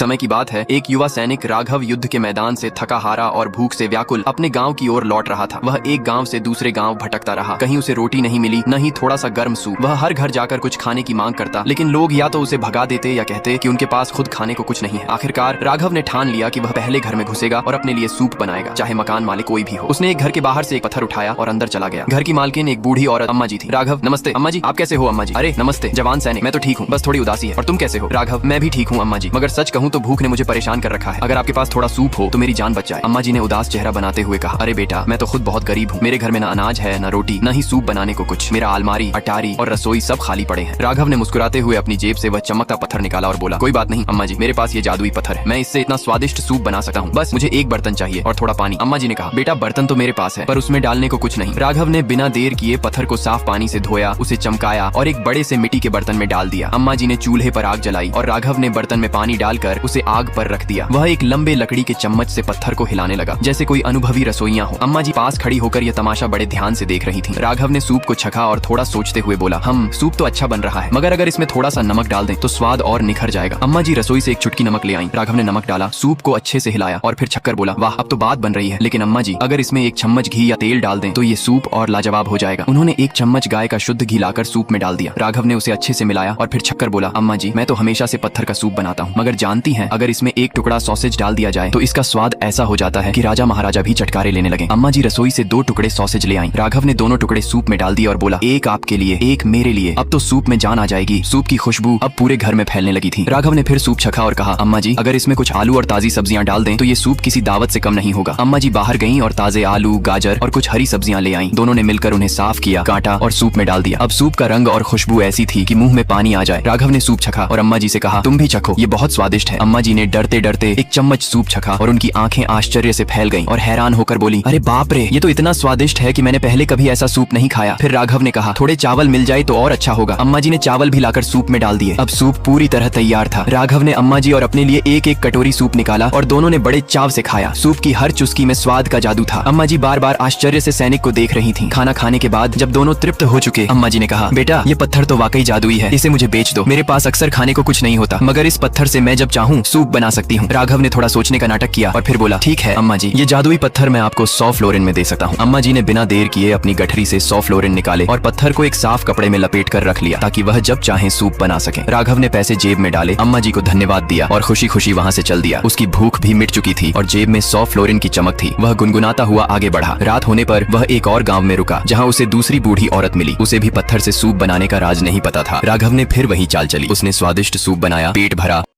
समय की बात है, एक युवा सैनिक राघव युद्ध के मैदान से थका हारा और भूख से व्याकुल अपने गांव की ओर लौट रहा था। वह एक गांव से दूसरे गांव भटकता रहा। कहीं उसे रोटी नहीं मिली, न ही थोड़ा सा गर्म सूप। वह हर घर जाकर कुछ खाने की मांग करता, लेकिन लोग या तो उसे भगा देते या कहते कि उनके पास खुद खाने को कुछ नहीं है। आखिरकार राघव ने ठान लिया कि वह पहले घर में घुसेगा और अपने लिए सूप बनाएगा, चाहे मकान मालिक कोई भी हो। उसने एक घर के बाहर से एक पत्थर उठाया और अंदर चला गया। घर की मालकिन एक बूढ़ी औरत अम्मा जी थी। राघव, नमस्ते अम्मा जी, आप कैसे हो? अम्मा जी, अरे नमस्ते जवान सैनिक, मैं तो ठीक हूँ, बस थोड़ी उदासी है। और तुम कैसे हो? राघव, मैं भी ठीक हूँ अम्मा जी, मगर सच कहूँ तो भूख ने मुझे परेशान कर रखा है। अगर आपके पास थोड़ा सूप हो तो मेरी जान बच जाए। अम्मा जी ने उदास चेहरा बनाते हुए कहा, अरे बेटा, मैं तो खुद बहुत गरीब हूँ। मेरे घर में न अनाज है, न रोटी, न ही सूप बनाने को कुछ। मेरा अलमारी, अटारी और रसोई सब खाली पड़े हैं। राघव ने मुस्कुराते हुए अपनी जेब से वह चमकता पत्थर निकाला और बोला, कोई बात नहीं अम्मा जी, मेरे पास ये जादुई पत्थर है, मैं इससे इतना स्वादिष्ट सूप बना सकता हूँ। बस मुझे एक बर्तन चाहिए और थोड़ा पानी। अम्मा जी ने कहा, बेटा बर्तन तो मेरे पास है, पर उसमें डालने को कुछ नहीं। राघव ने बिना देर किए पत्थर को साफ पानी से धोया, उसे चमकाया और एक बड़े से मिट्टी के बर्तन में डाल दिया। अम्मा जी ने चूल्हे पर आग जलाई और राघव ने बर्तन में पानी डालकर उसे आग पर रख दिया। वह एक लंबे लकड़ी के चम्मच से पत्थर को हिलाने लगा, जैसे कोई अनुभवी रसोइया हो। अम्मा जी पास खड़ी होकर यह तमाशा बड़े ध्यान से देख रही थी। राघव ने सूप को छका और थोड़ा सोचते हुए बोला, सूप तो अच्छा बन रहा है, मगर अगर इसमें थोड़ा सा नमक डाल दें तो स्वाद और निखर जाएगा। अम्मा जी रसोई से एक चुटकी नमक ले आई। राघव ने नमक डाला, सूप को अच्छे से हिलाया और फिर छक्कर बोला, वाह अब तो बात बन रही है। लेकिन अम्मा जी, अगर इसमें एक चम्मच घी या तेल डाल दें तो ये सूप और लाजवाब हो जाएगा। उन्होंने एक चम्मच गाय का शुद्ध घी लाकर सूप में डाल दिया। राघव ने उसे अच्छे से मिलाया और फिर छक्कर बोला, अम्मा जी, मैं तो हमेशा से पत्थर का सूप बनाता हूँ, मगर जानती हैं, अगर इसमें एक टुकड़ा सॉसेज डाल दिया जाए तो इसका स्वाद ऐसा हो जाता है कि राजा महाराजा भी चटकारे लेने लगे। अम्मा जी रसोई से 2 टुकड़े सॉसेज ले आई। राघव ने दोनों टुकड़े सूप में डाल दिए और बोला, एक आपके लिए, एक मेरे लिए। अब तो सूप में जान आ जाएगी। सूप की खुशबू अब पूरे घर में फैलने लगी थी। राघव ने फिर सूप छका और कहा, अम्मा जी, अगर इसमें कुछ आलू और ताजी सब्जियां डाल दें तो ये सूप किसी दावत से कम नहीं होगा। अम्मा जी बाहर गईं और ताजे आलू, गाजर और कुछ हरी सब्जियां ले आईं। दोनों ने मिलकर उन्हें साफ किया, काटा और सूप में डाल दिया। अब सूप का रंग और खुशबू ऐसी थी कि मुंह में पानी आ जाए। राघव ने सूप छका और अम्मा जी से कहा, तुम भी चखो, ये बहुत स्वादिष्ट है। अम्मा जी ने डरते डरते एक चम्मच सूप छका और उनकी आंखें आश्चर्य से फैल गईं और हैरान होकर बोली, अरे बाप रे, ये तो इतना स्वादिष्ट है कि मैंने पहले कभी ऐसा सूप नहीं खाया। फिर राघव ने कहा, थोड़े चावल मिल जाए तो और अच्छा होगा। अम्मा जी ने चावल भी लाकर सूप में डाल दिए। अब सूप पूरी तरह तैयार था। राघव ने अम्मा जी और अपने लिए एक एक कटोरी सूप निकाला और दोनों ने बड़े चाव से खाया। सूप की हर चुस्की में स्वाद का जादू था। अम्मा जी बार बार आश्चर्य से सैनिक को देख रही थीं। खाना खाने के बाद जब दोनों तृप्त हो चुके, अम्मा जी ने कहा, बेटा ये पत्थर तो वाकई जादुई है, इसे मुझे बेच दो। मेरे पास अक्सर खाने को कुछ नहीं होता, मगर इस पत्थर से मैं जब चाहूँ सूप बना सकती हूँ। राघव ने थोड़ा सोचने का नाटक किया और फिर बोला, ठीक है अम्मा जी, ये जादुई पत्थर मैं आपको 100 फ्लोरिन में दे सकता हूँ। अम्मा जी ने बिना देर किए अपनी गठरी से 100 फ्लोरिन निकाले और पत्थर को एक साफ कपड़े में लपेट कर रख लिया ताकि वह जब चाहे सूप बना सके। राघव ने पैसे जेब में डाले, अम्मा जी को धन्यवाद दिया और खुशी खुशी वहाँ से चल दिया। उसकी भूख भी मिट चुकी थी और जेब में 100 फ्लोरिन की चमक थी। वह गुनगुनाता हुआ आगे बढ़ा। रात होने पर वह एक और गांव में रुका, जहाँ उसे दूसरी बूढ़ी औरत मिली। उसे भी पत्थर से सूप बनाने का राज नहीं पता था। राघव ने फिर वही चाल चली। उसने स्वादिष्ट सूप बनाया, पेट भरा